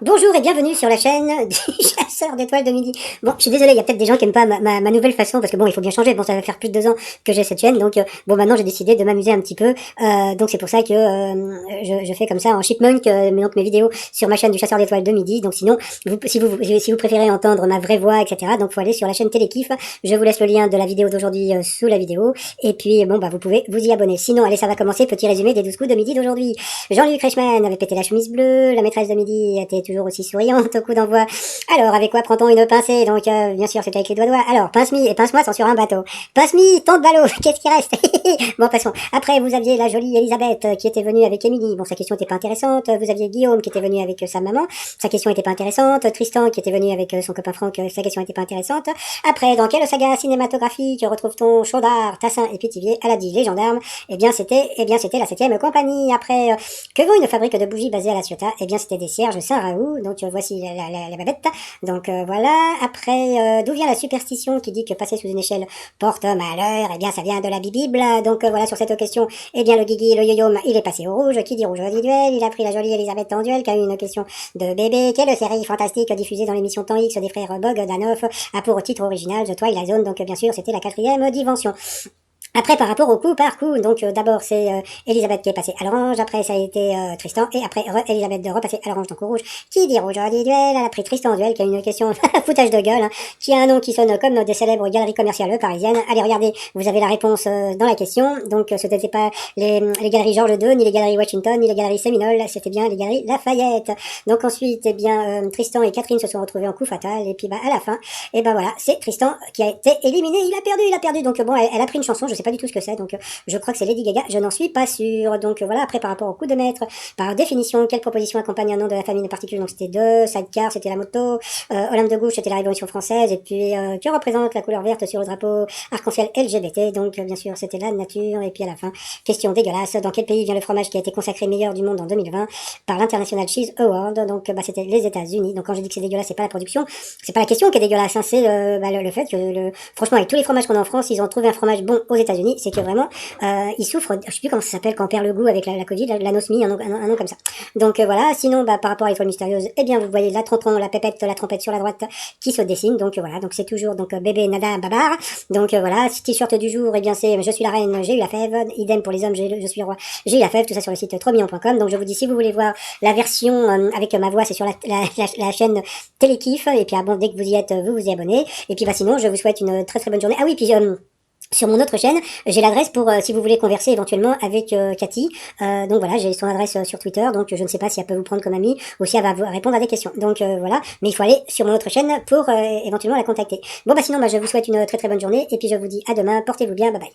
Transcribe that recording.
Bonjour et bienvenue sur la chaîne du chasseur d'étoiles de midi. Bon, je suis désolée, il y a peut-être des gens qui aiment pas ma nouvelle façon, parce que bon, il faut bien changer. Bon, ça va faire plus de 2 ans que j'ai cette chaîne, donc bon, maintenant j'ai décidé de m'amuser un petit peu. Donc c'est pour ça que je fais comme ça en chipmunk, donc mes vidéos sur ma chaîne du chasseur d'étoiles de midi. Donc sinon, si vous préférez entendre ma vraie voix, etc., donc faut aller sur la chaîne Télékiff. Je vous laisse le lien de la vidéo d'aujourd'hui sous la vidéo. Et puis bon, bah vous pouvez vous y abonner. Sinon, allez, ça va commencer. Petit résumé des 12 coups de midi d'aujourd'hui. Jean-Luc Reichmann avait pété la chemise bleue, la maîtresse de midi était toujours aussi souriante au coup d'envoi. Alors, avec quoi prend-on une pincée? Donc, bien sûr, c'était avec les doigts. Alors, pince-mi et pince-moi sont sur un bateau. Pince-mi, tant de ballots, qu'est-ce qui reste? Bon, passons. Après, vous aviez la jolie Elisabeth qui était venue avec Émilie. Bon, sa question était pas intéressante. Vous aviez Guillaume qui était venu avec sa maman. Sa question était pas intéressante. Tristan qui était venu avec son copain Franck. Sa question était pas intéressante. Après, dans quelle saga cinématographique retrouve-t-on Chaudard, Tassin et Pithiviers à la dit les gendarmes? Eh bien, c'était la 7e compagnie. Après, que vaut une fabrique de bougies basée à La Ciotat? Eh bien, c'était des cierges Saint-Raoult. Donc, voici la babette. Donc, voilà. Après, d'où vient la superstition qui dit que passer sous une échelle porte malheur? Eh bien, ça vient de la Bible. Donc, voilà, sur cette question, eh bien, le Guigui, le yo-yo, il est passé au rouge. Qui dit rouge dit duel? Il a pris la jolie Elisabeth en duel, qui a eu une question de bébé. Quelle série fantastique diffusée dans l'émission Temps X des frères Bogdanov a pour titre original The Twilight Zone? Donc, bien sûr, c'était la 4e dimension. Après, par rapport au coup par coup, donc d'abord c'est Elisabeth qui est passée à l'orange, après ça a été Tristan, et après Elisabeth de repasser à l'orange donc au rouge. Qui dit rouge dit duel? Elle a pris Tristan en duel, qui a une question foutage de gueule, hein, qui a un nom qui sonne comme des célèbres galeries commerciales parisiennes. Allez, regardez, vous avez la réponse dans la question. Donc ce n'était pas les galeries Georges II, ni les galeries Washington, ni les galeries Séminole, c'était bien les galeries Lafayette. Donc ensuite, eh bien, Tristan et Catherine se sont retrouvés en coup fatal, et puis bah à la fin, et ben voilà, c'est Tristan qui a été éliminé, il a perdu. Donc bon, elle a pris une chanson, je sais pas du tout ce que c'est, donc je crois que c'est Lady Gaga, je n'en suis pas sûre. Donc voilà, après par rapport au coup de maître, par définition, quelle proposition accompagne un nom de la famille de particules? Donc c'était deux, sidecar, c'était la moto, Olympe de gauche, c'était la Révolution française, et puis que représente la couleur verte sur le drapeau arc-en-ciel LGBT? Donc bien sûr, c'était la nature. Et puis à la fin, question dégueulasse, dans quel pays vient le fromage qui a été consacré meilleur du monde en 2020 par l'International Cheese Award? Donc bah, c'était les États-Unis. Donc quand je dis que c'est dégueulasse, c'est pas la production, c'est pas la question qui est dégueulasse, hein, c'est le fait que franchement, avec tous les fromages qu'on a en France, ils ont trouvé un fromage bon aux États-Unis. C'est que vraiment, ils souffrent, je sais plus comment ça s'appelle quand on perd le goût avec la Covid, l'anosmie, un nom comme ça. Donc voilà, sinon, bah, par rapport à l'étoile mystérieuse, eh bien, vous voyez la trompette, la trompette sur la droite qui se dessine. Donc voilà, donc c'est toujours donc bébé, nada, babar. Donc voilà, t-shirt du jour, eh bien, c'est je suis la reine, j'ai eu la fève. Idem pour les hommes, je suis le roi, j'ai eu la fève. Tout ça sur le site trosmignon.com. Donc je vous dis, si vous voulez voir la version avec ma voix, c'est sur la chaîne Télékiff. Et puis, ah bon, dès que vous y êtes, vous vous y abonnez. Et puis, bah, sinon, je vous souhaite une très très bonne journée. Ah oui, puis sur mon autre chaîne, j'ai l'adresse pour si vous voulez converser éventuellement avec Cathy. Donc voilà, j'ai son adresse sur Twitter, donc je ne sais pas si elle peut vous prendre comme amie ou si elle va vous répondre à des questions. Donc voilà, mais il faut aller sur mon autre chaîne pour éventuellement la contacter. Bon bah sinon, bah, je vous souhaite une très très bonne journée et puis je vous dis à demain, portez-vous bien, bye bye.